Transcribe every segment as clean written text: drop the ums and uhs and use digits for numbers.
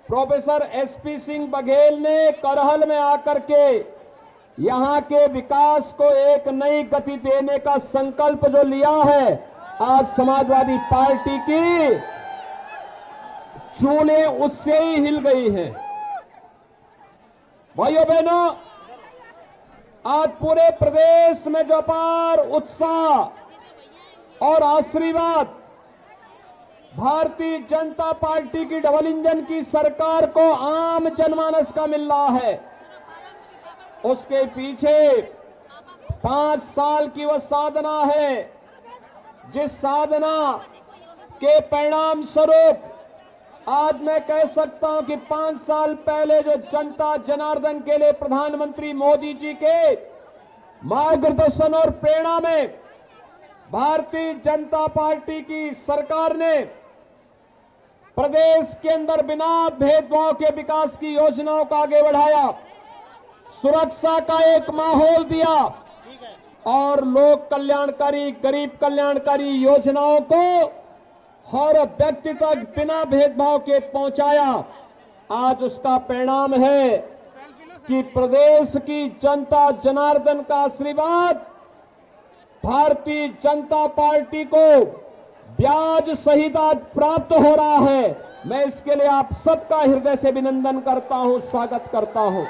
Professor SP Singh Baghel ने करहल में आकर के यहां के विकास को एक नई गति देने का संकल्प जो लिया है, आज समाजवादी पार्टी की चूलें उससे ही हिल गई हैं। भाइयों बहनों, आज पूरे प्रदेश में जो अपार उत्साह और आशीर्वाद भारतीय जनता पार्टी की डबल इंजन की सरकार को आम जनमानस का मिल रहा है, उसके पीछे 5 साल की वह साधना है, जिस साधना के परिणाम स्वरूप आज मैं कह सकता हूं कि 5 साल पहले जो जनता जनार्दन के लिए प्रधानमंत्री मोदी जी के मार्गदर्शन और प्रेरणा में भारतीय जनता पार्टी की सरकार ने प्रदेश के अंदर बिना भेदभाव के विकास की योजनाओं को आगे बढ़ाया, सुरक्षा का एक माहौल दिया और लोक कल्याणकारी, गरीब कल्याणकारी योजनाओं को हर व्यक्ति तक बिना भेदभाव के पहुंचाया। आज उसका परिणाम है कि प्रदेश की जनता जनार्दन का आशीर्वाद भारतीय जनता पार्टी को ब्याज सहित आज प्राप्त हो रहा है। मैं इसके लिए आप सबका हृदय से अभिनंदन करता हूं, स्वागत करता हूं।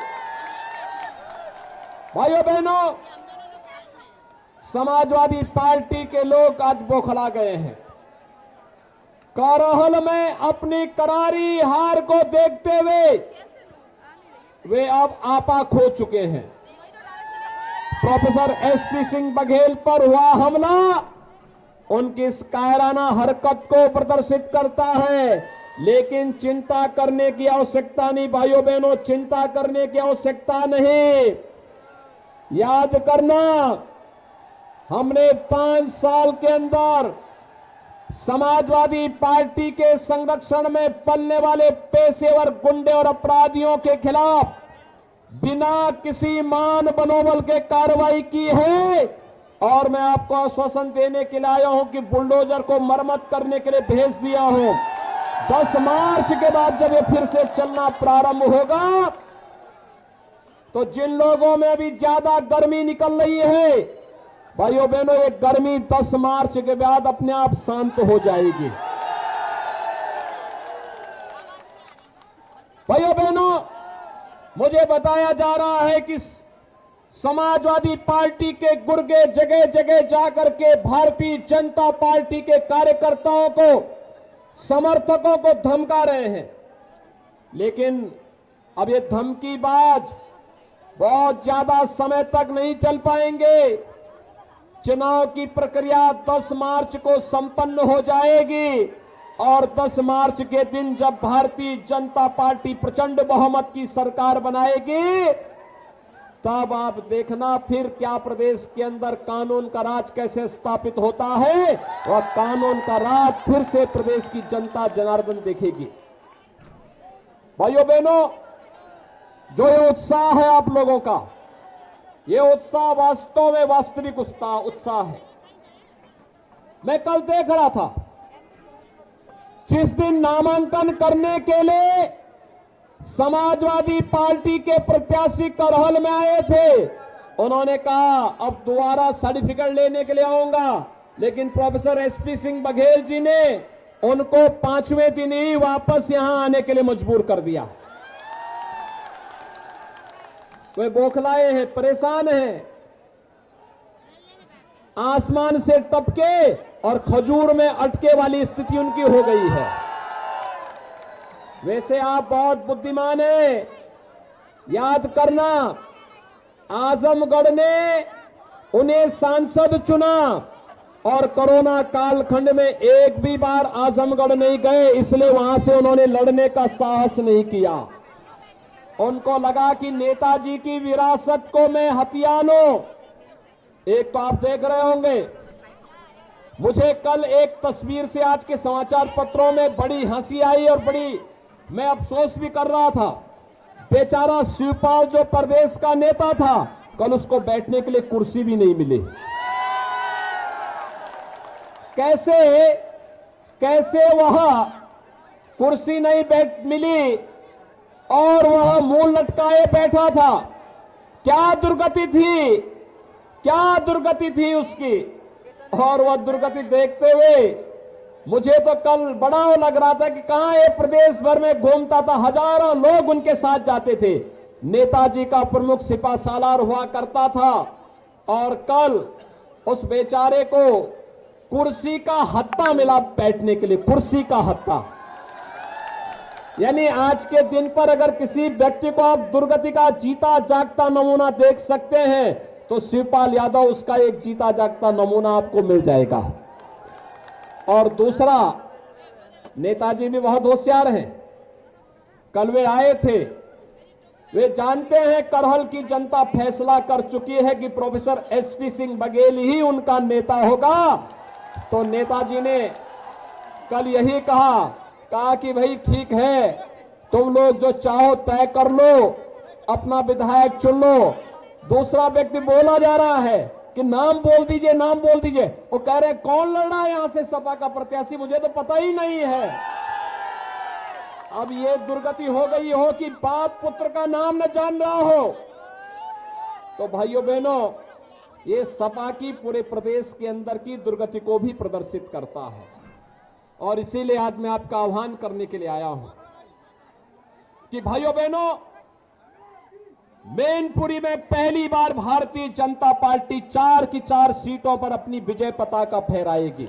भाइयों बहनों, समाजवादी पार्टी के लोग आज बौखला गए हैं। करहल में अपनी करारी हार को देखते हुए वे अब आपा खो चुके हैं। प्रोफेसर एसपी सिंह बघेल पर हुआ हमला उनकी इस कायराना हरकत को प्रदर्शित करता है, लेकिन चिंता करने की आवश्यकता नहीं भाइयों बहनों, चिंता करने की आवश्यकता नहीं। याद करना, हमने 5 साल के अंदर समाजवादी पार्टी के संरक्षण में पलने वाले पेशेवर गुंडे और अपराधियों के खिलाफ बिना किसी मान बनोबल के कार्रवाई की है और मैं आपको आश्वासन देने के लिए आया हूं कि बुलडोजर को मरम्मत करने के लिए भेज दिया हूं। 10 मार्च के बाद जब ये फिर से चलना प्रारंभ होगा तो जिन लोगों में अभी ज्यादा गर्मी निकल रही है, भाइयों बहनों, ये गर्मी 10 मार्च के बाद अपने आप शांत हो जाएगी। भाइयों बहनों, मुझे बताया जा रहा है कि समाजवादी पार्टी के गुर्गे जगह जगह जाकर के भारतीय जनता पार्टी के कार्यकर्ताओं को, समर्थकों को धमका रहे हैं, लेकिन अब ये धमकीबाज बहुत ज्यादा समय तक नहीं चल पाएंगे। चुनाव की प्रक्रिया 10 मार्च को संपन्न हो जाएगी और 10 मार्च के दिन जब भारतीय जनता पार्टी प्रचंड बहुमत की सरकार बनाएगी, तब आप देखना फिर क्या प्रदेश के अंदर कानून का राज कैसे स्थापित होता है और कानून का राज फिर से प्रदेश की जनता जनार्दन देखेगी। भाइयों बहनों, जो ये उत्साह है आप लोगों का, ये उत्साह वास्तव में वास्तविक उत्साह है। मैं कल देख रहा था, जिस दिन नामांकन करने के लिए समाजवादी पार्टी के प्रत्याशी करहल में आए थे, उन्होंने कहा अब दोबारा सर्टिफिकेट लेने के लिए आऊंगा, लेकिन प्रोफेसर एसपी सिंह बघेल जी ने उनको 5वें दिन ही वापस यहां आने के लिए मजबूर कर दिया। वे बौखलाए हैं, परेशान हैं, आसमान से टपके और खजूर में अटके वाली स्थिति उनकी हो गई है। वैसे आप बहुत बुद्धिमान हैं। याद करना, आजमगढ़ ने उन्हें सांसद चुना और कोरोना कालखंड में एक भी बार आजमगढ़ नहीं गए, इसलिए वहां से उन्होंने लड़ने का साहस नहीं किया। उनको लगा कि नेताजी की विरासत को मैं हथिया लूं। एक तो आप देख रहे होंगे, मुझे कल एक तस्वीर से आज के समाचार पत्रों में बड़ी हंसी आई और बड़ी मैं अफसोस भी कर रहा था। बेचारा शिवपाल जो प्रदेश का नेता था, कल उसको बैठने के लिए कुर्सी भी नहीं मिली। कैसे वहां कुर्सी नहीं मिली और वह मुंह लटकाए बैठा था। क्या दुर्गति थी, क्या दुर्गति थी उसकी। और वह दुर्गति देखते हुए मुझे तो कल बड़ा लग रहा था कि कहां ये प्रदेश भर में घूमता था, हजारों लोग उनके साथ जाते थे। नेताजी का प्रमुख सिपा सालार हुआ करता था और कल उस बेचारे को कुर्सी का हत्था मिला बैठने के लिए, कुर्सी का हत्था। यानी आज के दिन पर अगर किसी व्यक्ति को आप दुर्गति का जीता जागता नमूना देख सकते हैं तो शिवपाल यादव उसका एक जीता जागता नमूना आपको मिल जाएगा। और दूसरा, नेताजी भी बहुत होशियार हैं। कल वे आए थे, वे जानते हैं करहल की जनता फैसला कर चुकी है कि प्रोफेसर एसपी सिंह बघेल ही उनका नेता होगा। तो नेताजी ने कल यही कहा कि भाई ठीक है, तुम लोग जो चाहो तय कर लो, अपना विधायक चुन लो। दूसरा व्यक्ति बोला जा रहा है कि नाम बोल दीजिए, नाम बोल दीजिए। वो कह रहे हैं कौन लड़ रहा है यहां से सपा का प्रत्याशी, मुझे तो पता ही नहीं है। अब ये दुर्गति हो गई हो कि बाप पुत्र का नाम न जान रहा हो। तो भाइयों बहनों, ये सपा की पूरे प्रदेश के अंदर की दुर्गति को भी प्रदर्शित करता है। और इसीलिए आज मैं आपका आह्वान करने के लिए आया हूं कि भाइयों बहनों, मैनपुरी में पहली बार भारतीय जनता पार्टी 4 की 4 सीटों पर अपनी विजय पताका फहराएगी।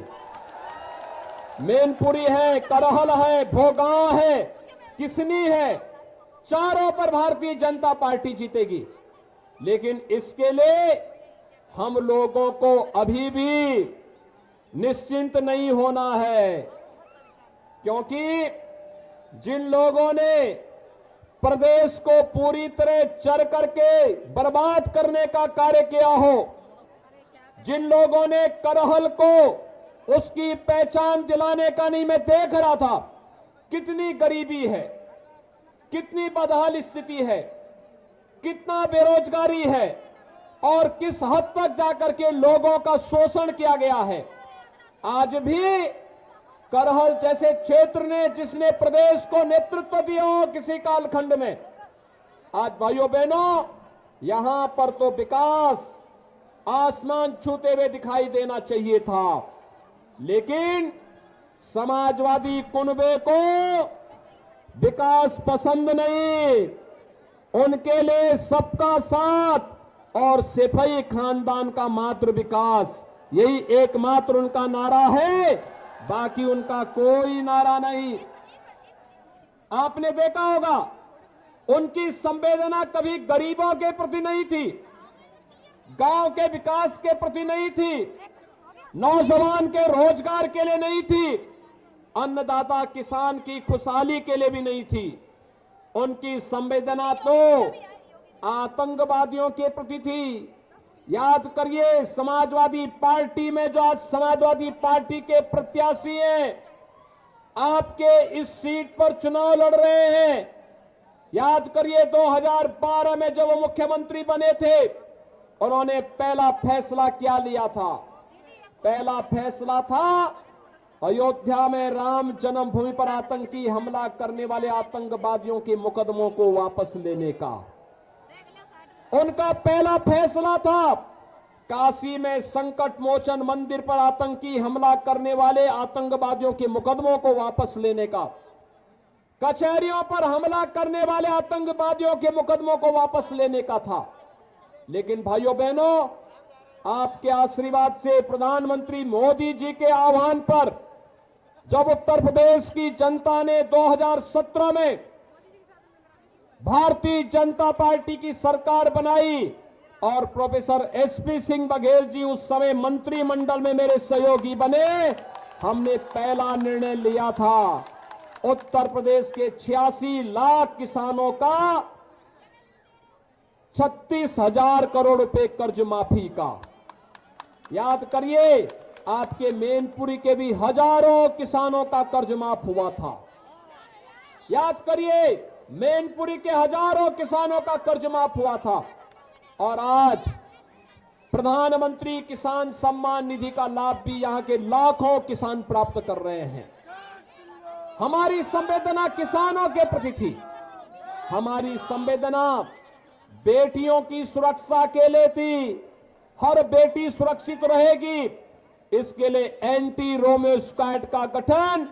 मैनपुरी है, करहल है, भोगांव है, किसनी है, चारों पर भारतीय जनता पार्टी जीतेगी। लेकिन इसके लिए हम लोगों को अभी भी निश्चिंत नहीं होना है, क्योंकि जिन लोगों ने प्रदेश को पूरी तरह चर करके बर्बाद करने का कार्य किया हो, जिन लोगों ने करहल को उसकी पहचान दिलाने का नहीं, मैं देख रहा था कितनी गरीबी है, कितनी बदहाल स्थिति है, कितना बेरोजगारी है और किस हद तक जाकर के लोगों का शोषण किया गया है। आज भी करहल जैसे क्षेत्र ने, जिसने प्रदेश को नेतृत्व दिया हो किसी कालखंड में, आज भाइयों बहनों यहां पर तो विकास आसमान छूते हुए दिखाई देना चाहिए था। लेकिन समाजवादी कुनबे को विकास पसंद नहीं, उनके लिए सबका साथ और सैफई खानदान का मात्र विकास, यही एकमात्र उनका नारा है, बाकी उनका कोई नारा नहीं। आपने देखा होगा उनकी संवेदना कभी गरीबों के प्रति नहीं थी, गांव के विकास के प्रति नहीं थी, नौजवान के रोजगार के लिए नहीं थी, अन्नदाता किसान की खुशहाली के लिए भी नहीं थी। उनकी संवेदना तो आतंकवादियों के प्रति थी। याद करिए, समाजवादी पार्टी में जो आज समाजवादी पार्टी के प्रत्याशी हैं, आपके इस सीट पर चुनाव लड़ रहे हैं, याद करिए 2012 में जब वो मुख्यमंत्री बने थे, उन्होंने पहला फैसला क्या लिया था? पहला फैसला था अयोध्या में राम जन्मभूमि पर आतंकी हमला करने वाले आतंकवादियों के मुकदमों को वापस लेने का। उनका पहला फैसला था काशी में संकट मोचन मंदिर पर आतंकी हमला करने वाले आतंकवादियों के मुकदमों को वापस लेने का, कचहरियों पर हमला करने वाले आतंकवादियों के मुकदमों को वापस लेने का था। लेकिन भाइयों बहनों, आपके आशीर्वाद से, प्रधानमंत्री मोदी जी के आह्वान पर, जब उत्तर प्रदेश की जनता ने 2017 में भारतीय जनता पार्टी की सरकार बनाई और प्रोफेसर एसपी सिंह बघेल जी उस समय मंत्रिमंडल में मेरे सहयोगी बने, हमने पहला निर्णय लिया था उत्तर प्रदेश के 86 लाख किसानों का 36,000 करोड़ रुपए कर्ज माफी का। याद करिए, आपके मैनपुरी के भी हजारों किसानों का कर्ज माफ हुआ था। याद करिए, मैनपुरी के हजारों किसानों का कर्ज माफ हुआ था। और आज प्रधानमंत्री किसान सम्मान निधि का लाभ भी यहां के लाखों किसान प्राप्त कर रहे हैं। हमारी संवेदना किसानों के प्रति थी, हमारी संवेदना बेटियों की सुरक्षा के लिए थी। हर बेटी सुरक्षित रहेगी, इसके लिए एंटी रोमियो स्क्वाड का गठन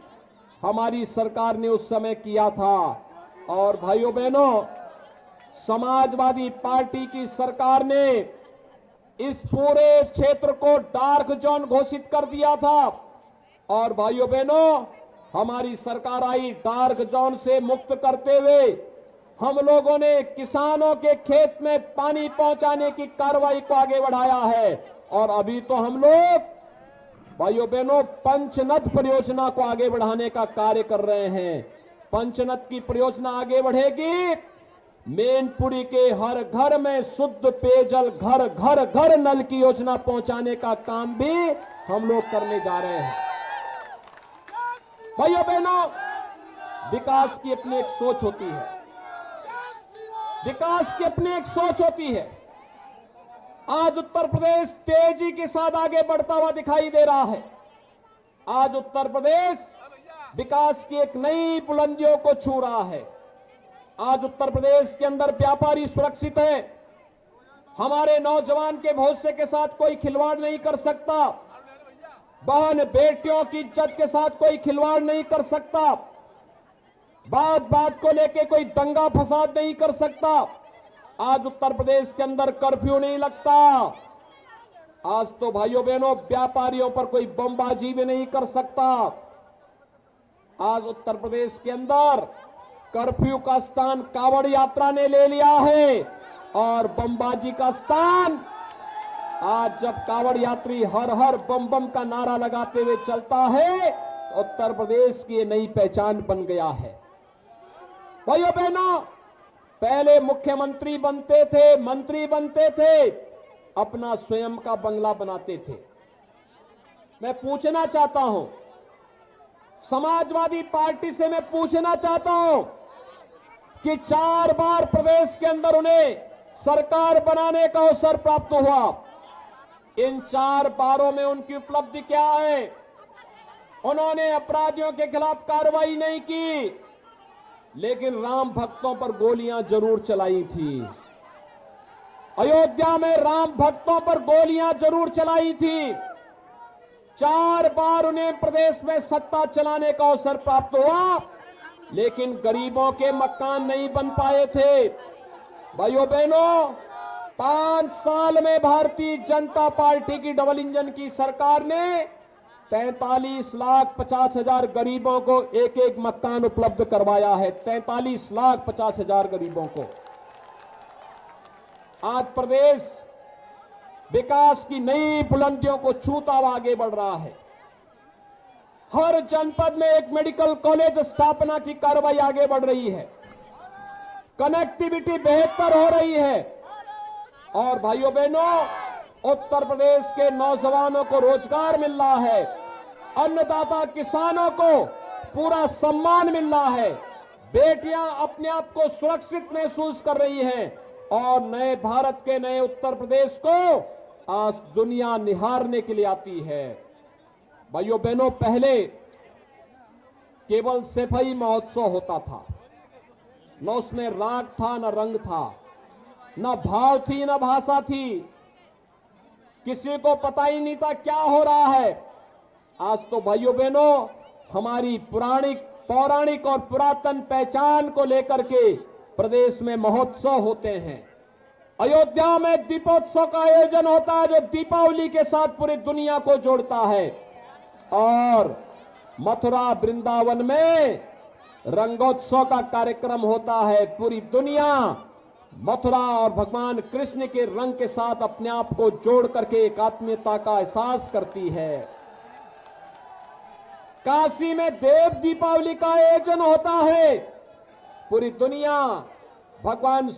हमारी सरकार ने उस समय किया था। और भाइयों बहनों, समाजवादी पार्टी की सरकार ने इस पूरे क्षेत्र को डार्क जोन घोषित कर दिया था। और भाइयों बहनों, हमारी सरकार आई, डार्क जोन से मुक्त करते हुए हम लोगों ने किसानों के खेत में पानी पहुंचाने की कार्रवाई को आगे बढ़ाया है। और अभी तो हम लोग भाइयों बहनों पंचनद परियोजना को आगे बढ़ाने का कार्य कर रहे हैं। पंचनद की परियोजना आगे बढ़ेगी, मैनपुरी के हर घर में शुद्ध पेयजल, घर घर घर नल की योजना पहुंचाने का काम भी हम लोग करने जा रहे हैं। भाइयों बहनों, विकास की अपनी एक सोच होती है, विकास की अपनी एक सोच होती है। आज उत्तर प्रदेश तेजी के साथ आगे बढ़ता हुआ दिखाई दे रहा है। आज उत्तर प्रदेश विकास की एक नई बुलंदियों को छू रहा है। आज उत्तर प्रदेश के अंदर व्यापारी सुरक्षित है। हमारे नौजवान के भविष्य के साथ कोई खिलवाड़ नहीं कर सकता, बहन बेटियों की इज्जत के साथ कोई खिलवाड़ नहीं कर सकता, बात बात को लेके कोई दंगा फसाद नहीं कर सकता। आज उत्तर प्रदेश के अंदर कर्फ्यू नहीं लगता। आज तो भाइयों बहनों व्यापारियों पर कोई बमबाजी भी नहीं कर सकता। आज उत्तर प्रदेश के अंदर कर्फ्यू का स्थान कांवड़ यात्रा ने ले लिया है और बमबाजी का स्थान आज जब कांवड़ यात्री हर हर बम बम का नारा लगाते हुए चलता है तो उत्तर प्रदेश की नई पहचान बन गया है। भाइयों बहनों, पहले मुख्यमंत्री बनते थे, मंत्री बनते थे, अपना स्वयं का बंगला बनाते थे। मैं पूछना चाहता हूं, समाजवादी पार्टी से मैं पूछना चाहता हूं कि 4 बार प्रदेश के अंदर उन्हें सरकार बनाने का अवसर प्राप्त हुआ। इन 4 बारों में उनकी उपलब्धि क्या है? उन्होंने अपराधियों के खिलाफ कार्रवाई नहीं की, लेकिन राम भक्तों पर गोलियां जरूर चलाई थी। अयोध्या में राम भक्तों पर गोलियां जरूर चलाई थी। 4 बार उन्हें प्रदेश में सत्ता चलाने का अवसर प्राप्त हुआ, लेकिन गरीबों के मकान नहीं बन पाए थे। भाइयों बहनों, 5 साल में भारतीय जनता पार्टी की डबल इंजन की सरकार ने 43,50,000 गरीबों को एक एक मकान उपलब्ध करवाया है। 43,50,000 गरीबों को। आज प्रदेश विकास की नई बुलंदियों को छूता हुआ आगे बढ़ रहा है। हर जनपद में एक मेडिकल कॉलेज स्थापना की कार्रवाई आगे बढ़ रही है। कनेक्टिविटी बेहतर हो रही है। और भाइयों बहनों, उत्तर प्रदेश के नौजवानों को रोजगार मिल रहा है। अन्नदाता किसानों को पूरा सम्मान मिल रहा है। बेटियां अपने आप को सुरक्षित महसूस कर रही हैं और नए भारत के नए उत्तर प्रदेश को आज दुनिया निहारने के लिए आती है। भाइयों बहनों, पहले केवल सफाई महोत्सव होता था, न उसमें राग था, न रंग था, न भाव थी, न भाषा थी। किसी को पता ही नहीं था क्या हो रहा है। आज तो भाइयों बहनों, हमारी पौराणिक और पुरातन पहचान को लेकर के प्रदेश में महोत्सव होते हैं। अयोध्या में दीपोत्सव का आयोजन होता है, जो दीपावली के साथ पूरी दुनिया को जोड़ता है। और मथुरा वृंदावन में रंगोत्सव का कार्यक्रम होता है। पूरी दुनिया मथुरा और भगवान कृष्ण के रंग के साथ अपने आप को जोड़ करके एक आत्मीयता का एहसास करती है। काशी में देव दीपावली का आयोजन होता है। पूरी दुनिया भगवान